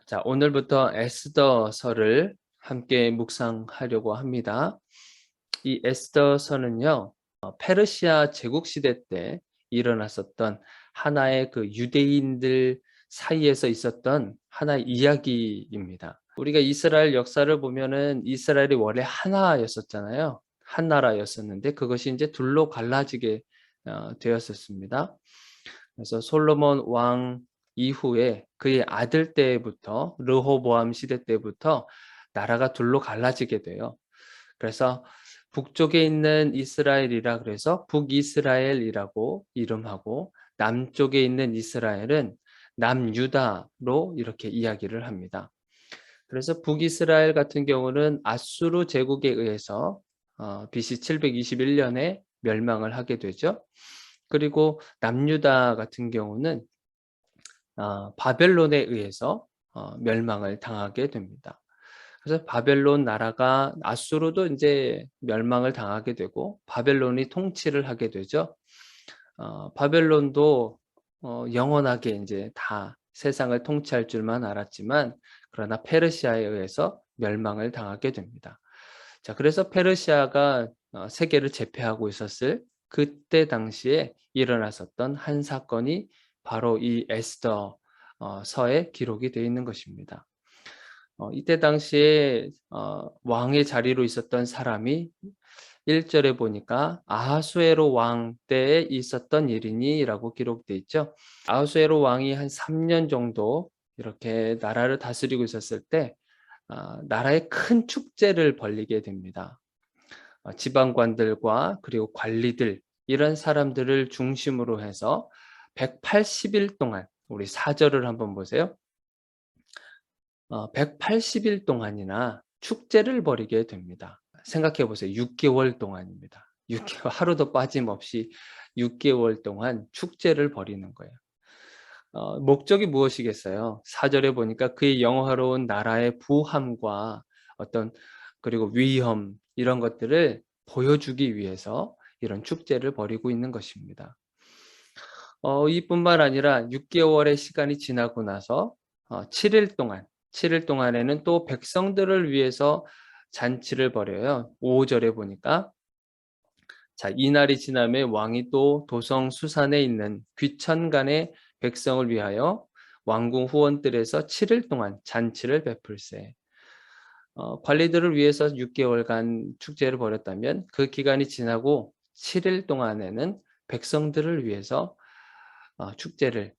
자, 오늘부터 에스더서를 함께 묵상하려고 합니다. 이 에스더서는요, 페르시아 제국 시대 때 일어났었던 하나의 그 유대인들 사이에서 있었던 하나의 이야기입니다. 우리가 이스라엘 역사를 보면은 이스라엘이 원래 하나였었잖아요. 한 나라였었는데 그것이 이제 둘로 갈라지게 되었었습니다. 그래서 솔로몬 왕 이후에 그의 아들 때부터 르호보암 시대 때부터 나라가 둘로 갈라지게 돼요. 그래서 북쪽에 있는 이스라엘이라 그래서 북이스라엘이라고 이름하고 남쪽에 있는 이스라엘은 남유다로 이렇게 이야기를 합니다. 그래서 북이스라엘 같은 경우는 아수르 제국에 의해서 BC 721년에 멸망을 하게 되죠. 그리고 남유다 같은 경우는 바벨론에 의해서 멸망을 당하게 됩니다. 그래서 바벨론 나라가 아수르도 이제 멸망을 당하게 되고 바벨론이 통치를 하게 되죠. 바벨론도 영원하게 이제 다 세상을 통치할 줄만 알았지만 그러나 페르시아에 의해서 멸망을 당하게 됩니다. 자, 그래서 페르시아가 세계를 제패하고 있었을 그때 당시에 일어났었던 한 사건이 바로 이 에스더 서에 기록이 되어 있는 것입니다. 이때 당시에 왕의 자리로 있었던 사람이 1절에 보니까 아하수에로 왕 때에 있었던 일이니라고 기록되어 있죠. 아하수에로 왕이 한 3년 정도 이렇게 나라를 다스리고 있었을 때 나라에 큰 축제를 벌이게 됩니다. 지방관들과 그리고 관리들 이런 사람들을 중심으로 해서 180일 동안 우리 4절을 한번 보세요. 180일 동안이나 축제를 벌이게 됩니다. 생각해 보세요. 6개월 동안입니다. 6개월 하루도 빠짐없이 6개월 동안 축제를 벌이는 거예요. 목적이 무엇이겠어요? 4절에 보니까 그의 영화로운 나라의 부함과 어떤 그리고 위험 이런 것들을 보여주기 위해서 이런 축제를 벌이고 있는 것입니다. 이뿐만 아니라 6개월의 시간이 지나고 나서 7일 동안에는 또 백성들을 위해서 잔치를 벌여요. 5절에 보니까 자, 이날이 지나면 왕이 또 도성 수산에 있는 귀천간의 백성을 위하여 왕궁 후원들에서 7일 동안 잔치를 베풀세. 관리들을 위해서 6개월간 축제를 벌였다면 그 기간이 지나고 7일 동안에는 백성들을 위해서 축제를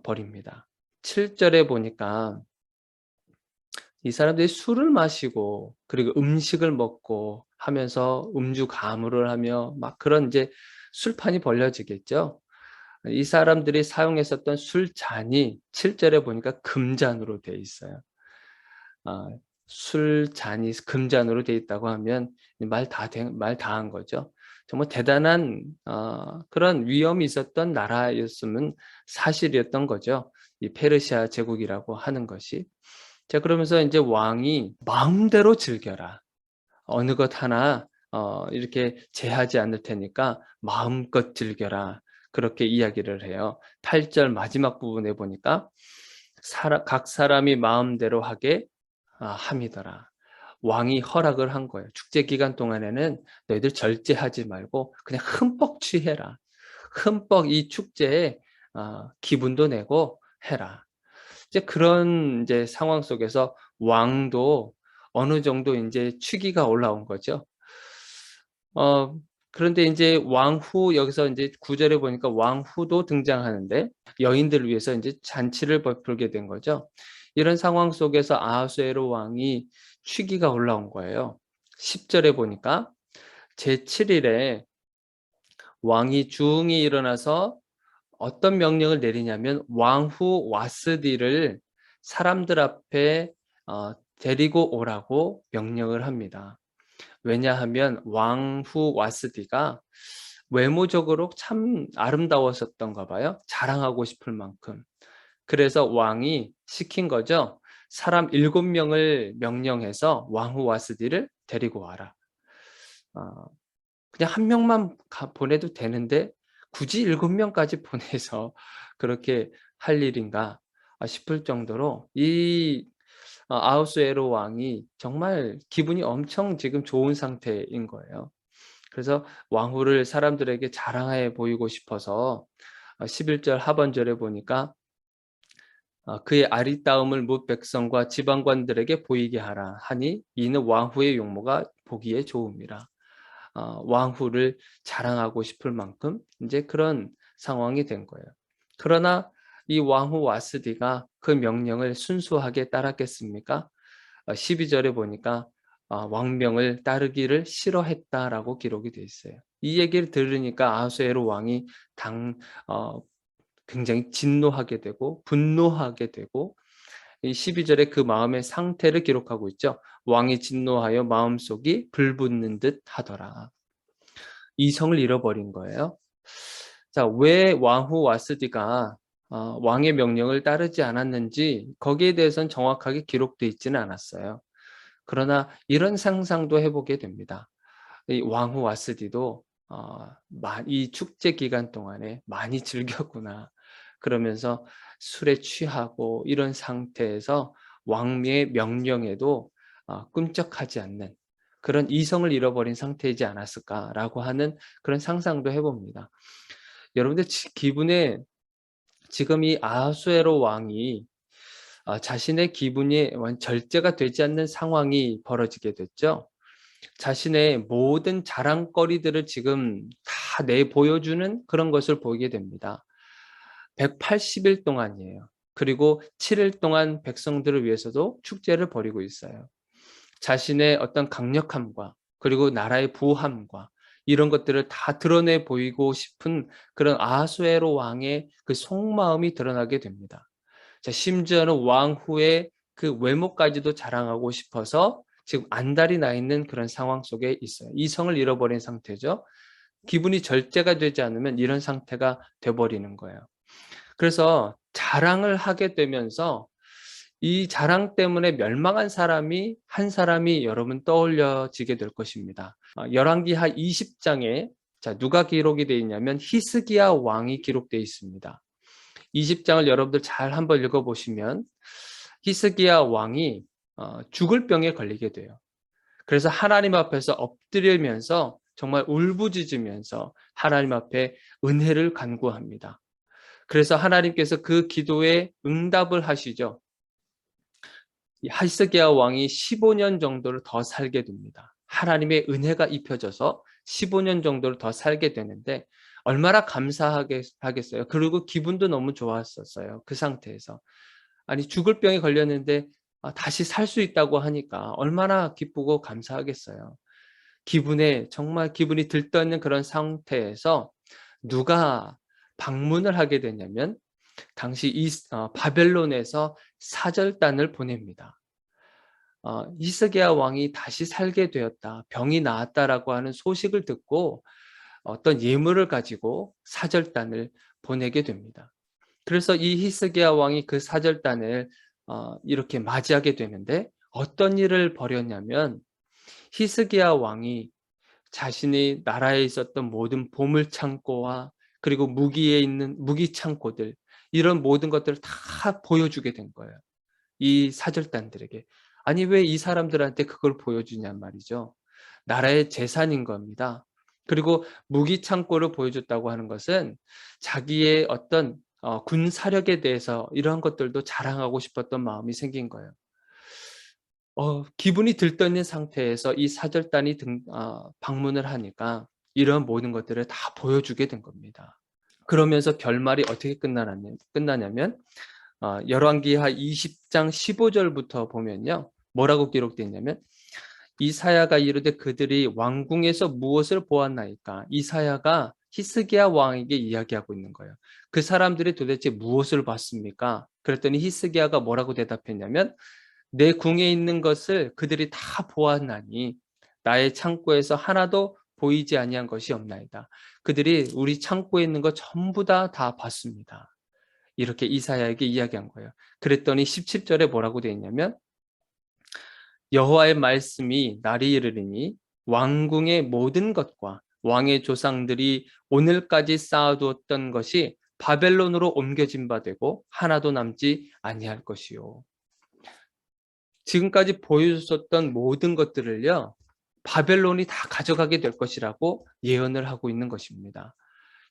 벌입니다. 7절에 보니까 이 사람들이 술을 마시고 그리고 음식을 먹고 하면서 음주 가무를 하며 막 그런 이제 술판이 벌려지겠죠. 이 사람들이 사용했었던 술잔이 7절에 보니까 금잔으로 되어 있어요. 술잔이 금잔으로 되어 있다고 하면 말 다 한 거죠. 정말 대단한 그런 위험이 있었던 나라였으면 사실이었던 거죠. 이 페르시아 제국이라고 하는 것이. 자, 그러면서 이제 왕이 마음대로 즐겨라. 어느 것 하나 이렇게 제하지 않을 테니까 마음껏 즐겨라. 그렇게 이야기를 해요. 8절 마지막 부분에 보니까 각 사람이 마음대로 하게 함이더라. 왕이 허락을 한 거예요. 축제 기간 동안에는 너희들 절제하지 말고 그냥 흠뻑 취해라. 흠뻑 이 축제에 기분도 내고 해라. 이제 그런 이제 상황 속에서 왕도 어느 정도 이제 취기가 올라온 거죠. 어 그런데 이제 왕후 여기서 이제 9절에 보니까 왕후도 등장하는데 여인들을 위해서 이제 잔치를 베풀게 된 거죠. 이런 상황 속에서 아하수에로 왕이 취기가 올라온 거예요. 10절에 보니까 제7일에 왕이 중이 일어나서 어떤 명령을 내리냐면 왕후 와스디를 사람들 앞에 데리고 오라고 명령을 합니다. 왜냐하면 왕후 와스디가 외모적으로 참 아름다웠었던가 봐요. 자랑하고 싶을 만큼. 그래서 왕이 시킨 거죠. 사람 7명을 명령해서 왕후 와스디를 데리고 와라. 어, 그냥 한 명만 보내도 되는데 굳이 7명까지 보내서 그렇게 할 일인가? 싶을 정도로 이 아하수에로 왕이 정말 기분이 엄청 지금 좋은 상태인 거예요. 그래서 왕후를 사람들에게 자랑해 보이고 싶어서 11절 하반절에 보니까 그의 아리따움을 뭇 백성과 지방관들에게 보이게 하라 하니 이는 왕후의 용모가 보기에 좋음이라. 왕후를 자랑하고 싶을 만큼 이제 그런 상황이 된 거예요. 그러나 이 왕후 와스디가 그 명령을 순수하게 따랐겠습니까? 12절에 보니까 왕명을 따르기를 싫어했다라고 기록이 되어 있어요. 이 얘기를 들으니까 아하수에로 왕이 당 굉장히 진노하게 되고 분노하게 되고, 이 12절에 그 마음의 상태를 기록하고 있죠. 왕이 진노하여 마음속이 불붙는 듯 하더라. 이성을 잃어버린 거예요. 자, 왜 왕후 와스디가 왕의 명령을 따르지 않았는지 거기에 대해서는 정확하게 기록되어 있지는 않았어요. 그러나 이런 상상도 해보게 됩니다. 이 왕후 와스디도 이 축제 기간 동안에 많이 즐겼구나. 그러면서 술에 취하고 이런 상태에서 왕의 명령에도 꿈쩍하지 않는 그런 이성을 잃어버린 상태이지 않았을까라고 하는 그런 상상도 해봅니다. 여러분들 기분에 지금 이 아하수에로 왕이 자신의 기분이 절제가 되지 않는 상황이 벌어지게 됐죠. 자신의 모든 자랑거리들을 지금 다 내보여주는 그런 것을 보이게 됩니다. 180일 동안이에요. 그리고 7일 동안 백성들을 위해서도 축제를 벌이고 있어요. 자신의 어떤 강력함과 그리고 나라의 부함과 이런 것들을 다 드러내 보이고 싶은 그런 아하수에로 왕의 그 속마음이 드러나게 됩니다. 자, 심지어는 왕후의 그 외모까지도 자랑하고 싶어서 지금 안달이 나 있는 그런 상황 속에 있어요. 이성을 잃어버린 상태죠. 기분이 절제가 되지 않으면 이런 상태가 돼버리는 거예요. 그래서 자랑을 하게 되면서 이 자랑 때문에 멸망한 사람이 한 사람이 여러분 떠올려지게 될 것입니다. 열왕기하 20장에 자, 누가 기록이 되어 있냐면 히스기야 왕이 기록되어 있습니다. 20장을 여러분들 잘 한번 읽어보시면 히스기야 왕이 죽을 병에 걸리게 돼요. 그래서 하나님 앞에서 엎드리면서 정말 울부짖으면서 하나님 앞에 은혜를 간구합니다. 그래서 하나님께서 그 기도에 응답을 하시죠. 히스기야 왕이 15년 정도를 더 살게 됩니다. 하나님의 은혜가 입혀져서 15년 정도를 더 살게 되는데 얼마나 감사하겠어요. 그리고 기분도 너무 좋았었어요. 그 상태에서. 아니 죽을 병에 걸렸는데 다시 살 수 있다고 하니까 얼마나 기쁘고 감사하겠어요. 정말 기분이 들떠있는 그런 상태에서 누가 방문을 하게 되냐면 당시 바벨론에서 사절단을 보냅니다. 히스기야 왕이 다시 살게 되었다, 병이 나았다라고 하는 소식을 듣고 어떤 예물을 가지고 사절단을 보내게 됩니다. 그래서 이 히스기야 왕이 그 사절단을 이렇게 맞이하게 되는데 어떤 일을 벌였냐면 히스기야 왕이 자신이 나라에 있었던 모든 보물 창고와 그리고 무기에 있는 무기 창고들 이런 모든 것들을 다 보여주게 된 거예요. 이 사절단들에게. 아니 왜 이 사람들한테 그걸 보여주냔 말이죠. 나라의 재산인 겁니다. 그리고 무기 창고를 보여줬다고 하는 것은 자기의 어떤 군사력에 대해서 이러한 것들도 자랑하고 싶었던 마음이 생긴 거예요. 기분이 들떠있는 상태에서 이 사절단이 방문을 하니까 이런 모든 것들을 다 보여주게 된 겁니다. 그러면서 결말이 어떻게 끝나냐면 열왕기하 20장 15절부터 보면요. 뭐라고 기록되어 있냐면 이사야가 이르되 그들이 왕궁에서 무엇을 보았나이까. 이사야가 히스기야 왕에게 이야기하고 있는 거예요. 그 사람들이 도대체 무엇을 봤습니까? 그랬더니 히스기야가 뭐라고 대답했냐면 내 궁에 있는 것을 그들이 다 보았나니 나의 창고에서 하나도 보이지 아니한 것이 없나이다. 그들이 우리 창고에 있는 것 전부 다 봤습니다. 이렇게 이사야에게 이야기한 거예요. 그랬더니 17절에 뭐라고 되어 있냐면 여호와의 말씀이 날이 이르리니 왕궁의 모든 것과 왕의 조상들이 오늘까지 쌓아두었던 것이 바벨론으로 옮겨진 바 되고 하나도 남지 아니할 것이요. 지금까지 보여줬었던 모든 것들을요, 바벨론이 다 가져가게 될 것이라고 예언을 하고 있는 것입니다.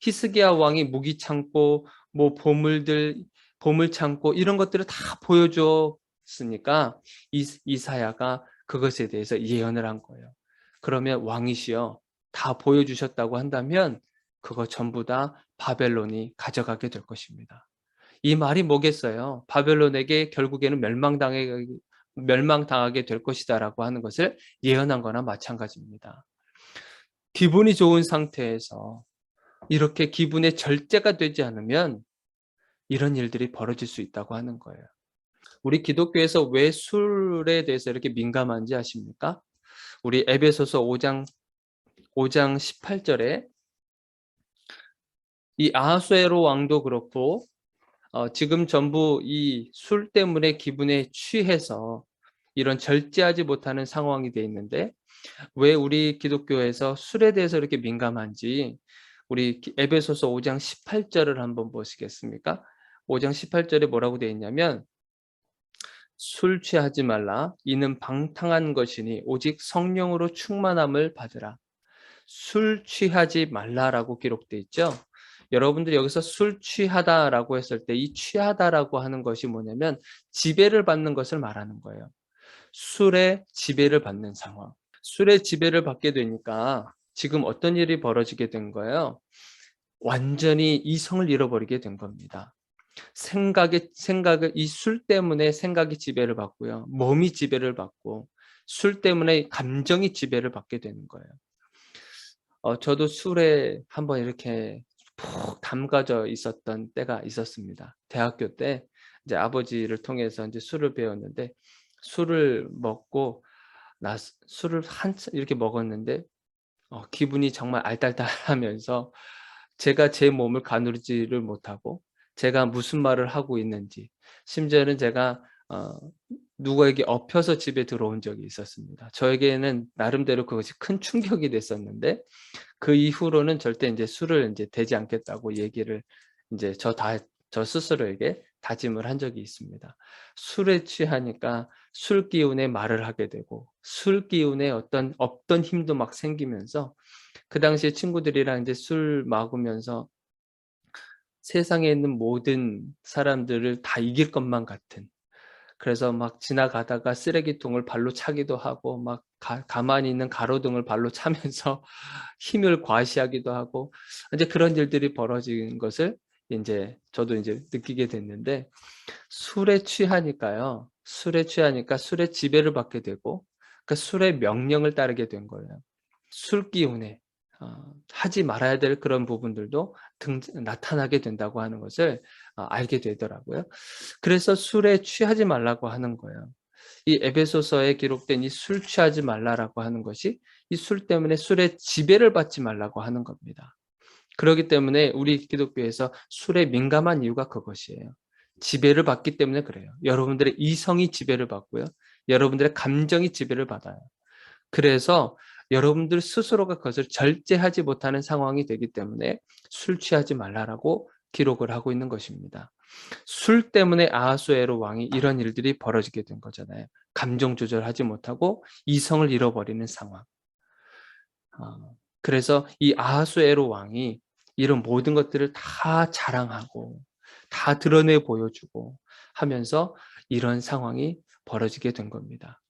히스기야 왕이 무기 창고, 뭐 보물 창고 이런 것들을 다 보여줬으니까 이사야가 그것에 대해서 예언을 한 거예요. 그러면 왕이시여 다 보여주셨다고 한다면 그거 전부 다 바벨론이 가져가게 될 것입니다. 이 말이 뭐겠어요? 바벨론에게 결국에는 멸망당하게 될 것이다라고 하는 것을 예언한 거나 마찬가지입니다. 기분이 좋은 상태에서 이렇게 기분의 절제가 되지 않으면 이런 일들이 벌어질 수 있다고 하는 거예요. 우리 기독교에서 왜 술에 대해서 이렇게 민감한지 아십니까? 우리 에베소서 5장 18절에 이 아하수에로 왕도 그렇고 지금 전부 이 술 때문에 기분에 취해서 이런 절제하지 못하는 상황이 돼 있는데 왜 우리 기독교에서 술에 대해서 이렇게 민감한지 우리 에베소서 5장 18절을 한번 보시겠습니까? 5장 18절에 뭐라고 되어 있냐면 술 취하지 말라 이는 방탕한 것이니 오직 성령으로 충만함을 받으라. 술 취하지 말라라고 기록되어 있죠. 여러분들이 여기서 술 취하다라고 했을 때 이 취하다라고 하는 것이 뭐냐면 지배를 받는 것을 말하는 거예요. 술에 지배를 받는 상황. 술의 지배를 받게 되니까 지금 어떤 일이 벌어지게 된 거예요? 완전히 이성을 잃어버리게 된 겁니다. 생각을 이 술 때문에 생각이 지배를 받고요. 몸이 지배를 받고 술 때문에 감정이 지배를 받게 되는 거예요. 저도 술에 한번 이렇게 푹 담가져 있었던 때가 있었습니다. 대학교 때 이제 아버지를 통해서 이제 술을 배웠는데 술을 먹고 술을 이렇게 먹었는데 기분이 정말 알딸딸하면서 제가 제 몸을 가누지를 못하고 제가 무슨 말을 하고 있는지 심지어는 제가 누구에게 엎혀서 집에 들어온 적이 있었습니다. 저에게는 나름대로 그것이 큰 충격이 됐었는데 그 이후로는 절대 이제 술을 이제 대지 않겠다고 얘기를 이제 저 스스로에게 다짐을 한 적이 있습니다. 술에 취하니까 술 기운에 말을 하게 되고 술 기운에 어떤 없던 힘도 막 생기면서 그 당시에 친구들이랑 이제 술 먹으면서 세상에 있는 모든 사람들을 다 이길 것만 같은 그래서 막 지나가다가 쓰레기통을 발로 차기도 하고 막 가만히 있는 가로등을 발로 차면서 힘을 과시하기도 하고 이제 그런 일들이 벌어진 것을 이제 저도 이제 느끼게 됐는데 술에 취하니까요. 술에 취하니까 술의 지배를 받게 되고 그 술의 명령을 따르게 된 거예요. 술 기운에 하지 말아야 될 그런 부분들도 나타나게 된다고 하는 것을 알게 되더라고요. 그래서 술에 취하지 말라고 하는 거예요. 이 에베소서에 기록된 이 술 취하지 말라라고 하는 것이 이 술 때문에 술의 지배를 받지 말라고 하는 겁니다. 그렇기 때문에 우리 기독교에서 술에 민감한 이유가 그것이에요. 지배를 받기 때문에 그래요. 여러분들의 이성이 지배를 받고요. 여러분들의 감정이 지배를 받아요. 그래서 여러분들 스스로가 그것을 절제하지 못하는 상황이 되기 때문에 술 취하지 말라라고 기록을 하고 있는 것입니다. 술 때문에 아하수에로 왕이 이런 일들이 벌어지게 된 거잖아요. 감정 조절하지 못하고 이성을 잃어버리는 상황. 그래서 이 아하수에로 왕이 이런 모든 것들을 다 자랑하고 다 드러내 보여주고 하면서 이런 상황이 벌어지게 된 겁니다.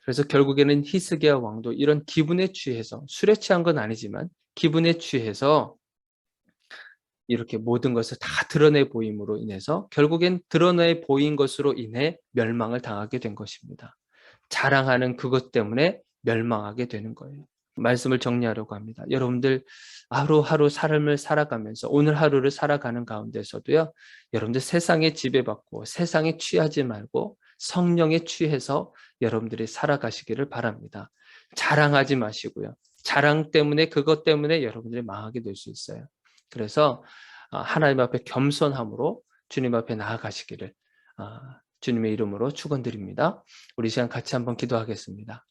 그래서 결국에는 히스기야 왕도 이런 기분에 취해서 술에 취한 건 아니지만 기분에 취해서 이렇게 모든 것을 다 드러내 보임으로 인해서 결국엔 드러내 보인 것으로 인해 멸망을 당하게 된 것입니다. 자랑하는 그것 때문에 멸망하게 되는 거예요. 말씀을 정리하려고 합니다. 여러분들 하루하루 삶을 살아가면서 오늘 하루를 살아가는 가운데서도요. 여러분들 세상에 지배받고 세상에 취하지 말고 성령에 취해서 여러분들이 살아가시기를 바랍니다. 자랑하지 마시고요. 자랑 때문에 그것 때문에 여러분들이 망하게 될 수 있어요. 그래서 하나님 앞에 겸손함으로 주님 앞에 나아가시기를 주님의 이름으로 축원드립니다. 우리 시간 같이 한번 기도하겠습니다.